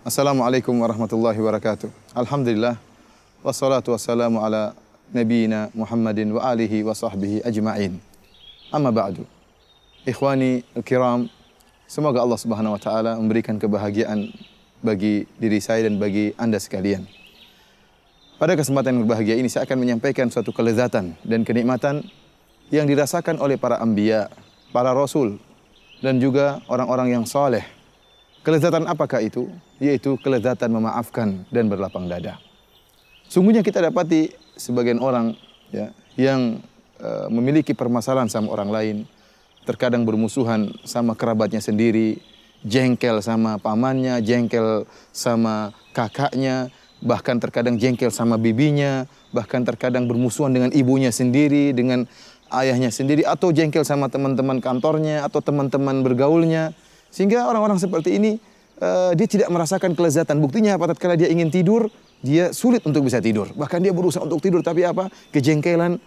Assalamualaikum warahmatullahi wabarakatuh. Alhamdulillah wassalatu wassalamu ala nabiyina Muhammadin wa alihi wa sahbihi ajma'in. Amma ba'du. Ikhwani al-kiram, semoga Allah Subhanahu wa taala memberikan kebahagiaan bagi diri saya dan bagi Anda sekalian. Pada kesempatan yang berbahagia ini saya akan menyampaikan suatu kelezatan dan kenikmatan yang dirasakan oleh para anbiya, para rasul dan juga orang-orang yang saleh. Kelezatan apakah itu? Yaitu kelezatan memaafkan dan berlapang dada. Sungguhnya kita dapati sebagian orang yang memiliki permasalahan sama orang lain, terkadang bermusuhan sama kerabatnya sendiri, jengkel sama pamannya, jengkel sama kakaknya, bahkan terkadang jengkel sama bibinya, bahkan terkadang bermusuhan dengan ibunya sendiri, dengan ayahnya sendiri, atau jengkel sama teman-teman kantornya atau teman-teman bergaulnya. Sehingga orang-orang seperti ini dia tidak merasakan kelezatan. Buktinya apa? Tatkala dia ingin tidur, dia sulit untuk bisa tidur. Bahkan dia berusaha untuk tidur, tapi apa? Kejengkelan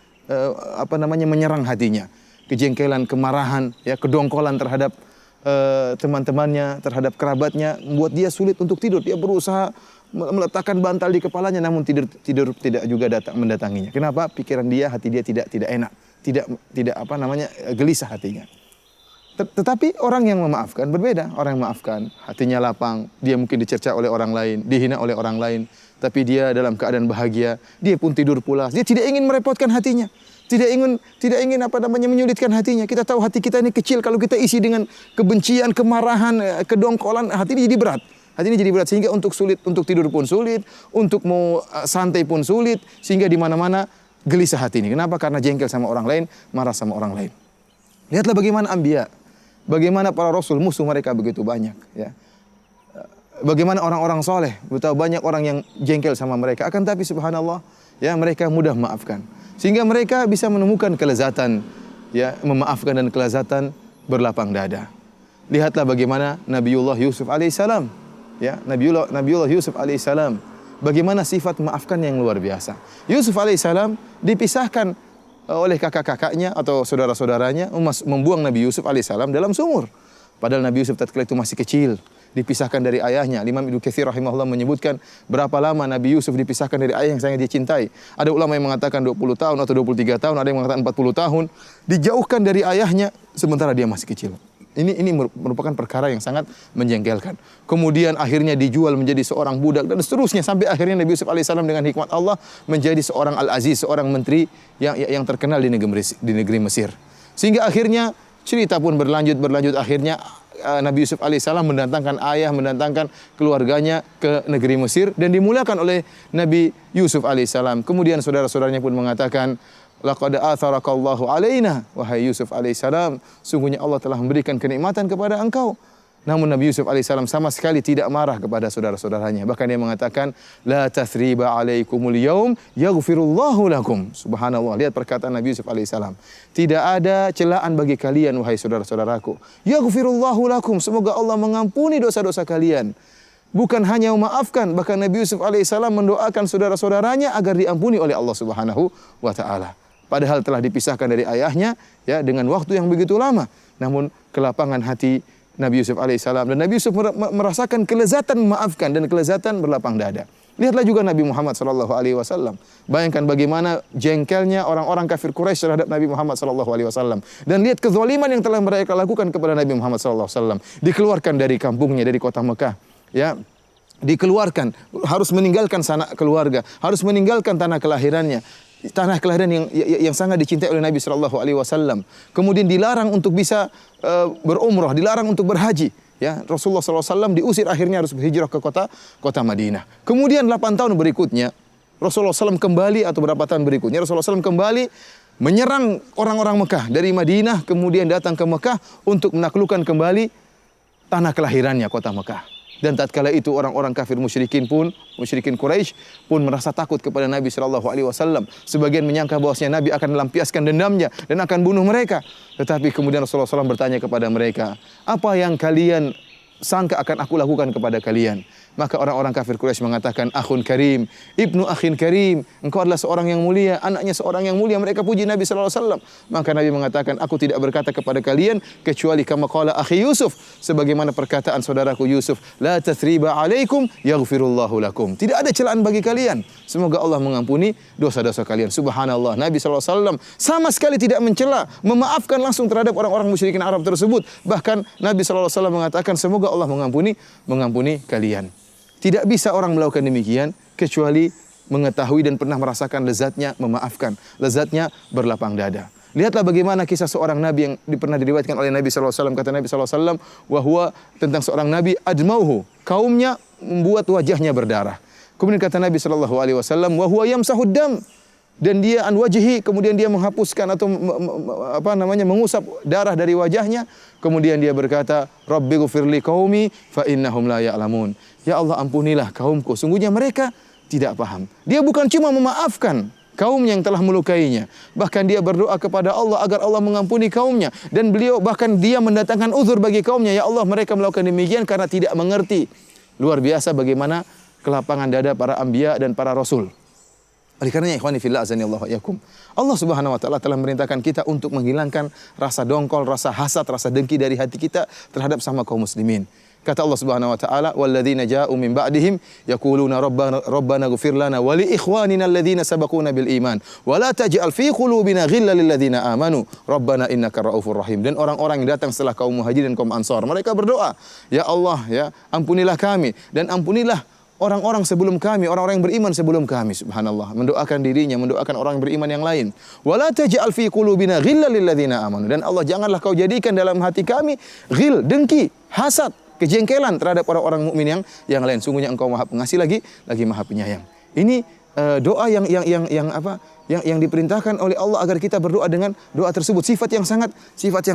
menyerang hatinya. Kejengkelan, kemarahan, kedongkolan terhadap teman-temannya, terhadap kerabatnya membuat dia sulit untuk tidur. Dia berusaha meletakkan bantal di kepalanya, namun tidur tidak juga mendatanginya. Kenapa? Pikiran dia, hati dia tidak enak, tidak gelisah hatinya. Tetapi orang yang memaafkan berbeda. Orang yang memaafkan, hatinya lapang, dia mungkin dicerca oleh orang lain, dihina oleh orang lain, tapi dia dalam keadaan bahagia, dia pun tidur pulas. Dia tidak ingin merepotkan hatinya, tidak ingin menyulitkan hatinya. Kita tahu hati kita ini kecil, kalau kita isi dengan kebencian, kemarahan, kedongkolan, hati ini jadi berat. Hati ini jadi berat sehingga untuk tidur pun sulit, untuk mau santai pun sulit, sehingga di mana-mana gelisah hati ini. Kenapa? Karena jengkel sama orang lain, marah sama orang lain. Lihatlah bagaimana anbiya, bagaimana para rasul, musuh mereka begitu banyak, ya. Bagaimana orang-orang soleh, betapa banyak orang yang jengkel sama mereka. Akan tapi subhanallah, ya, mereka mudah memaafkan. Sehingga mereka bisa menemukan kelezatan, ya, memaafkan dan kelezatan berlapang dada. Lihatlah bagaimana Nabiullah Yusuf alaihissalam, ya, Nabiullah Yusuf alaihissalam, bagaimana sifat memaafkan yang luar biasa. Yusuf alaihissalam dipisahkan oleh kakak-kakaknya atau saudara-saudaranya membuang Nabi Yusuf alaihissalam dalam sumur. Padahal Nabi Yusuf tatkala itu masih kecil, dipisahkan dari ayahnya. Imam Ibnu Katsir rahimahullah menyebutkan berapa lama Nabi Yusuf dipisahkan dari ayah yang sangat dia cintai. Ada ulama yang mengatakan 20 tahun atau 23 tahun, ada yang mengatakan 40 tahun. Dijauhkan dari ayahnya sementara dia masih kecil. Ini merupakan perkara yang sangat menjengkelkan. Kemudian akhirnya dijual menjadi seorang budak dan seterusnya sampai akhirnya Nabi Yusuf alaihissalam dengan hikmat Allah menjadi seorang al-aziz, seorang menteri yang terkenal di negeri Mesir. Sehingga akhirnya cerita pun berlanjut akhirnya Nabi Yusuf alaihissalam mendatangkan keluarganya ke negeri Mesir dan dimuliakan oleh Nabi Yusuf alaihissalam. Kemudian saudara-saudaranya pun mengatakan, laqad atharakallahu alaina, wahai Yusuf alaihissalam, sungguhnya Allah telah memberikan kenikmatan kepada engkau. Namun Nabi Yusuf alaihissalam sama sekali tidak marah kepada saudara-saudaranya. Bahkan dia mengatakan, la tathriba alaikumul yaum yaghfirullahu lakum. Subhanallah, lihat perkataan Nabi Yusuf alaihissalam. Tidak ada celaan bagi kalian wahai saudara-saudaraku. Yaghfirullahu lakum, semoga Allah mengampuni dosa-dosa kalian. Bukan hanya memaafkan, bahkan Nabi Yusuf alaihissalam mendoakan saudara-saudaranya agar diampuni oleh Allah Subhanahu wa taala. Padahal telah dipisahkan dari ayahnya, ya, dengan waktu yang begitu lama. Namun kelapangan hati Nabi Yusuf alaihissalam dan Nabi Yusuf merasakan kelezatan memaafkan dan kelezatan berlapang dada. Lihatlah juga Nabi Muhammad sallallahu alaihi wasallam. Bayangkan bagaimana jengkelnya orang-orang kafir Quraisy terhadap Nabi Muhammad sallallahu alaihi wasallam. Dan lihat kezaliman yang telah mereka lakukan kepada Nabi Muhammad sallallahu alaihi wasallam. Dikeluarkan dari kampungnya, dari kota Mekah, ya. Dikeluarkan, harus meninggalkan sanak keluarga, harus meninggalkan tanah kelahirannya. Tanah kelahiran yang sangat dicintai oleh Nabi sallallahu alaihi wasallam. Kemudian dilarang untuk bisa berumrah, dilarang untuk berhaji. Ya, Rasulullah sallallahu alaihi wasallam diusir, akhirnya harus berhijrah ke kota Madinah. Kemudian 8 tahun berikutnya Rasulullah SAW kembali, atau berapa tahun berikutnya Rasulullah SAW kembali menyerang orang-orang Mekah dari Madinah, kemudian datang ke Mekah untuk menaklukkan kembali tanah kelahirannya, kota Mekah. Dan tatkala itu orang-orang kafir musyrikin Quraisy pun merasa takut kepada Nabi sallallahu alaihi wasallam. Sebagian menyangka bahwasanya Nabi akan melampiaskan dendamnya dan akan bunuh mereka. Tetapi kemudian Rasulullah SAW bertanya kepada mereka, "Apa yang kalian sangka akan aku lakukan kepada kalian?" Maka orang-orang kafir Quraisy mengatakan, akhun karim, ibnu akhin karim, engkau adalah seorang yang mulia, anaknya seorang yang mulia. Mereka puji Nabi sallallahu alaihi wasallam. Maka Nabi mengatakan, aku tidak berkata kepada kalian kecuali kama qala akhi Yusuf, sebagaimana perkataan saudaraku Yusuf, la tathriba alaikum yaghfirullahu lakum. Tidak ada celaan bagi kalian. Semoga Allah mengampuni dosa-dosa kalian. Subhanallah, Nabi sallallahu alaihi wasallam sama sekali tidak mencela, memaafkan langsung terhadap orang-orang musyrikin Arab tersebut. Bahkan Nabi sallallahu alaihi wasallam mengatakan, semoga Allah mengampuni kalian. Tidak bisa orang melakukan demikian kecuali mengetahui dan pernah merasakan lezatnya memaafkan, lezatnya berlapang dada. Lihatlah bagaimana kisah seorang nabi yang pernah diriwayatkan oleh Nabi sallallahu alaihi wasallam. Kata Nabi sallallahu alaihi wasallam, wahwa tentang seorang nabi admauhu, kaumnya membuat wajahnya berdarah. Kemudian kata Nabi sallallahu alaihi wasallam, wahwa yamsahud dam, dan dia an wajhi, kemudian dia menghapuskan atau mengusap darah dari wajahnya. Kemudian dia berkata, Rabbighfirli qaumi fa innahum la ya'lamun. Ya Allah, ampunilah kaumku, sungguhnya mereka tidak paham. Dia bukan cuma memaafkan kaumnya yang telah melukainya, bahkan dia berdoa kepada Allah agar Allah mengampuni kaumnya. Dan beliau bahkan dia mendatangkan uzur bagi kaumnya. Ya Allah, mereka melakukan demikian karena tidak mengerti. Luar biasa bagaimana kelapangan dada para anbiya dan para rasul. Oleh karenanya ikhwani fillah azanillahu wa iyyakum, Allah Subhanahu wa taala telah memerintahkan kita untuk menghilangkan rasa dongkol, rasa hasad, rasa dengki dari hati kita terhadap sama kaum muslimin. Kata Allah Subhanahu wa taala, walladzina ja'u min ba'dihim yaquluna rabbana ighfir lana wa li ikhwanina alladzina sabaquna bil iman wa la taj'al fi qulubina ghillan lil ladzina amanu rabbana innaka ra'ufur rahim. Dan orang-orang yang datang setelah kaum Muhajirin dan kaum Ansar, mereka berdoa, ya Allah, ya ampunilah kami dan ampunilah orang-orang sebelum kami, orang-orang yang beriman sebelum kami. Subhanallah, mendoakan dirinya, mendoakan orang yang beriman yang lain. Wala taj'al fi qulubina ghillan lil ladzina amanu. Dan Allah, janganlah kau jadikan dalam hati kami ghil, dengki, hasad, kejengkelan terhadap orang-orang mukmin yang lain. Sungguhnya Engkau Maha Pengasih lagi Maha Penyayang. Ini doa yang diperintahkan oleh Allah agar kita berdoa dengan doa tersebut, sifat yang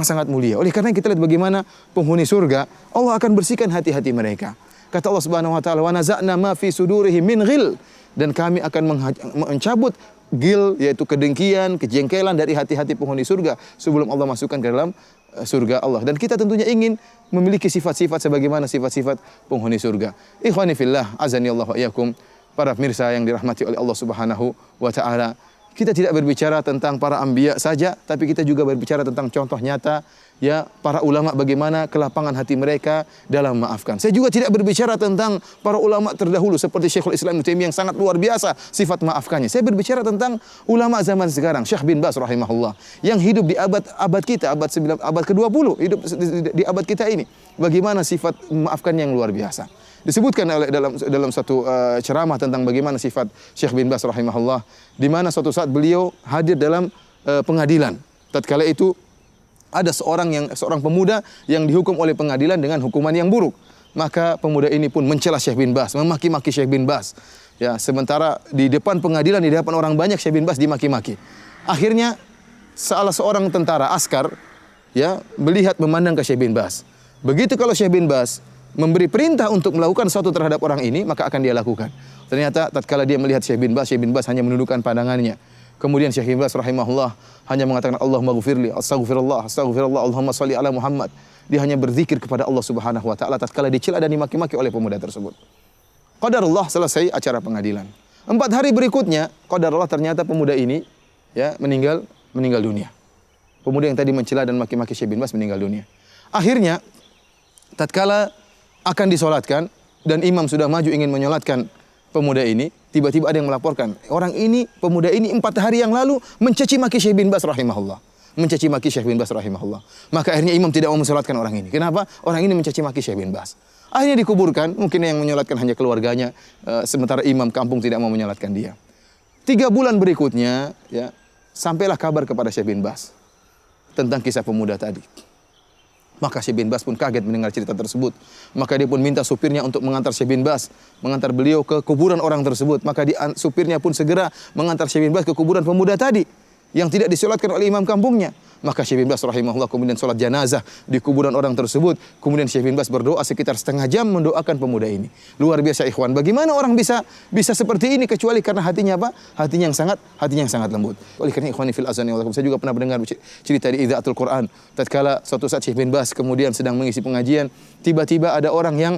sangat mulia. Oleh karena kita lihat bagaimana penghuni surga, Allah akan bersihkan hati-hati mereka. Kata Allah Subhanahu wa taala, wa naza'na ma fi sudurihim min ghil, dan kami akan mencabut ghil, yaitu kedengkian, kejengkelan dari hati-hati penghuni surga sebelum Allah masukkan ke dalam surga Allah. Dan kita tentunya ingin memiliki sifat-sifat sebagaimana sifat-sifat penghuni surga. Ikhwani fillah azani Allah wa iyyakum, para pemirsa yang dirahmati oleh Allah Subhanahu wa taala, kita tidak berbicara tentang para anbiya saja, tapi kita juga berbicara tentang contoh nyata, ya, para ulama bagaimana kelapangan hati mereka dalam memaafkan. Saya juga tidak berbicara tentang para ulama terdahulu seperti Syekhul Islam Ibnu Taimiyah yang sangat luar biasa sifat maafkannya. Saya berbicara tentang ulama zaman sekarang, Syekh bin Baz rahimahullah, yang hidup di abad kita, abad ke-20, hidup di abad kita ini. Bagaimana sifat memaafkan yang luar biasa. Disebutkan dalam satu ceramah tentang bagaimana sifat Syekh bin Baz rahimahullah, di mana suatu saat beliau hadir dalam pengadilan. Tatkala itu ada seorang pemuda yang dihukum oleh pengadilan dengan hukuman yang buruk. Maka pemuda ini pun mencela Syekh bin Baz, memaki-maki Syekh bin Baz. Ya, sementara di depan pengadilan, di depan orang banyak, Syekh bin Baz dimaki-maki. Akhirnya salah seorang tentara askar, ya, melihat memandang ke Syekh bin Baz. Begitu kalau Syekh bin Baz memberi perintah untuk melakukan sesuatu terhadap orang ini, maka akan dia lakukan. Ternyata tatkala dia melihat Syekh bin Baz hanya menundukkan pandangannya. Kemudian Syekh bin Baz rahimahullah hanya mengatakan Allahumma ghfirli, astaghfirullah, Allahumma shalli ala Muhammad. Dia hanya berzikir kepada Allah Subhanahu wa taala tatkala dicela dan dimaki-maki oleh pemuda tersebut. Qadarullah, selesai acara pengadilan. 4 hari berikutnya, qadarullah, ternyata pemuda ini, ya, meninggal dunia. Pemuda yang tadi mencela dan maki-maki Syekh bin Baz meninggal dunia. Akhirnya tatkala akan disolatkan dan imam sudah maju ingin menyolatkan pemuda ini, tiba-tiba ada yang melaporkan, pemuda ini 4 hari yang lalu mencaci maki Syekh bin Baz rahimahullah. Maka akhirnya imam tidak mau mensolatkan orang ini. Kenapa? Orang ini mencaci maki Syekh bin Baz. Akhirnya dikuburkan, mungkin yang menyolatkan hanya keluarganya, sementara imam kampung tidak mau menyolatkan dia. 3 bulan berikutnya, ya, sampailah kabar kepada Syekh bin Baz tentang kisah pemuda tadi. Maka Syekh bin Baz pun kaget mendengar cerita tersebut. Maka dia pun minta supirnya untuk mengantar Syekh bin Baz, mengantar beliau ke kuburan orang tersebut. Maka supirnya pun segera mengantar Syekh bin Baz ke kuburan pemuda tadi yang tidak disolatkan oleh imam kampungnya. Maka Syekh bin Baz rahimahullah kemudian solat jenazah di kuburan orang tersebut. Kemudian Syekh bin Baz berdoa sekitar setengah jam mendoakan pemuda ini. Luar biasa ikhwan. Bagaimana orang bisa seperti ini kecuali karena hatinya apa? Hatinya yang sangat lembut. Oleh karena ikhwani fil azani wa saya juga pernah mendengar cerita di Idaatul Quran. Tatkala suatu saat Syekh bin Baz kemudian sedang mengisi pengajian, tiba-tiba ada orang yang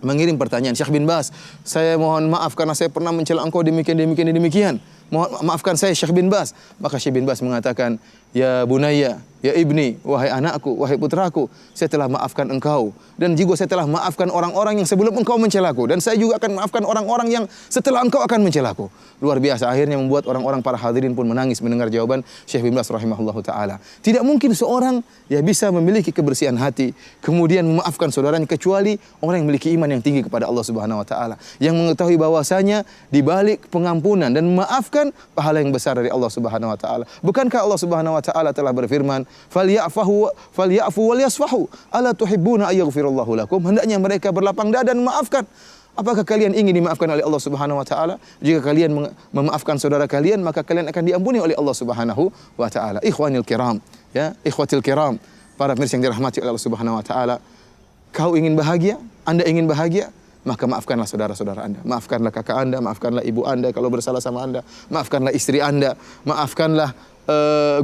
mengirim pertanyaan, Syekh bin Baz, saya mohon maaf karena saya pernah mencela engkau demikian. Mohon maafkan saya Syekh bin Baz. Maka Syekh bin Baz mengatakan, ya bunayya, ya ibni, wahai anakku, wahai putraku, saya telah maafkan engkau. Dan juga saya telah maafkan orang-orang yang sebelum engkau mencelaku. Dan saya juga akan maafkan orang-orang yang setelah engkau akan mencelaku. Luar biasa, akhirnya membuat orang-orang para hadirin pun menangis mendengar jawaban Syekh bin Baz rahimahullahu ta'ala. Tidak mungkin seorang ya bisa memiliki kebersihan hati, kemudian memaafkan saudaranya, kecuali orang yang memiliki iman yang tinggi kepada Allah subhanahu wa ta'ala. Yang mengetahui bahwasanya di balik pengampunan dan memaafkan pahala yang besar dari Allah subhanahu wa ta'ala. Bukankah Allah subhanahu wa ta'ala telah berfirman, falyafu wal yasfahu, ala tuhibbuna ayaghfirallahu lakum. Hendaknya mereka berlapang dada dan memaafkan. Apakah kalian ingin dimaafkan oleh Allah subhanahu wa ta'ala? Jika kalian memaafkan saudara kalian, maka kalian akan diampuni oleh Allah subhanahu wa ta'ala. Ikhwanil kiram, ya, ikhwatil kiram, para pemirsa yang dirahmati oleh Allah subhanahu wa ta'ala. Kau ingin bahagia? Anda ingin bahagia? Maka maafkanlah saudara-saudara Anda, maafkanlah kakak Anda, maafkanlah ibu Anda kalau bersalah sama Anda, maafkanlah istri Anda, maafkanlah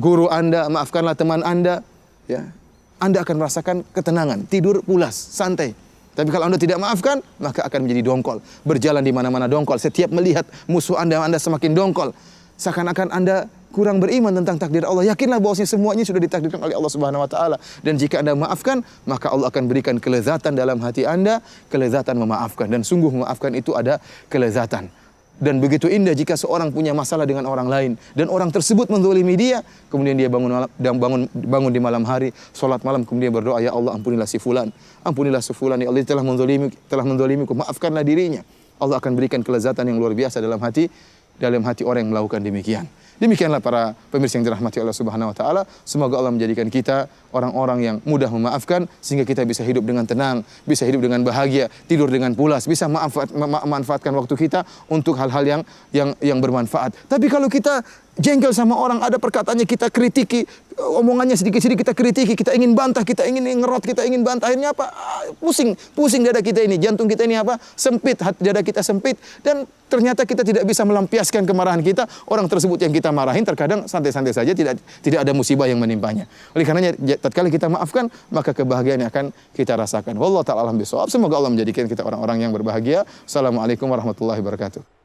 guru Anda, maafkanlah teman Anda, ya. Anda akan merasakan ketenangan, tidur pulas, santai. Tapi kalau Anda tidak maafkan, maka akan menjadi dongkol, berjalan di mana-mana dongkol. Setiap melihat musuh Anda semakin dongkol. Seakan-akan Anda kurang beriman tentang takdir Allah. Yakinlah bahwasanya semuanya sudah ditakdirkan oleh Allah Subhanahu wa taala. Dan jika Anda maafkan, maka Allah akan berikan kelezatan dalam hati Anda, kelezatan memaafkan. Dan sungguh memaafkan itu ada kelezatan. Dan begitu indah jika seorang punya masalah dengan orang lain dan orang tersebut menzalimi dia, kemudian dia bangun di malam hari, salat malam, kemudian berdoa, ya Allah ampunilah si fulan, ya Allah telah menzalimiku, maafkanlah dirinya. Allah akan berikan kelezatan yang luar biasa dalam hati orang yang melakukan demikian. Demikianlah para pemirsa yang dirahmati Allah Subhanahu wa taala. Semoga Allah menjadikan kita orang-orang yang mudah memaafkan sehingga kita bisa hidup dengan tenang, bisa hidup dengan bahagia, tidur dengan pulas, bisa memanfaatkan waktu kita untuk hal-hal yang bermanfaat. Tapi kalau kita jengkel sama orang, ada perkataannya kita kritiki, omongannya sedikit-sedikit kita kritiki, kita ingin bantah, kita ingin ngerot, kita ingin bantah, akhirnya apa? Pusing dada kita ini, jantung kita ini apa? Sempit, hati dada kita sempit, dan ternyata kita tidak bisa melampiaskan kemarahan kita. Orang tersebut yang kita marahin terkadang santai-santai saja, tidak ada musibah yang menimpanya. Oleh karenanya tatkala kita maafkan, maka kebahagiaan yang akan kita rasakan. Wallahu ta'ala alam bisawab. Semoga Allah menjadikan kita orang-orang yang berbahagia. Assalamualaikum warahmatullahi wabarakatuh.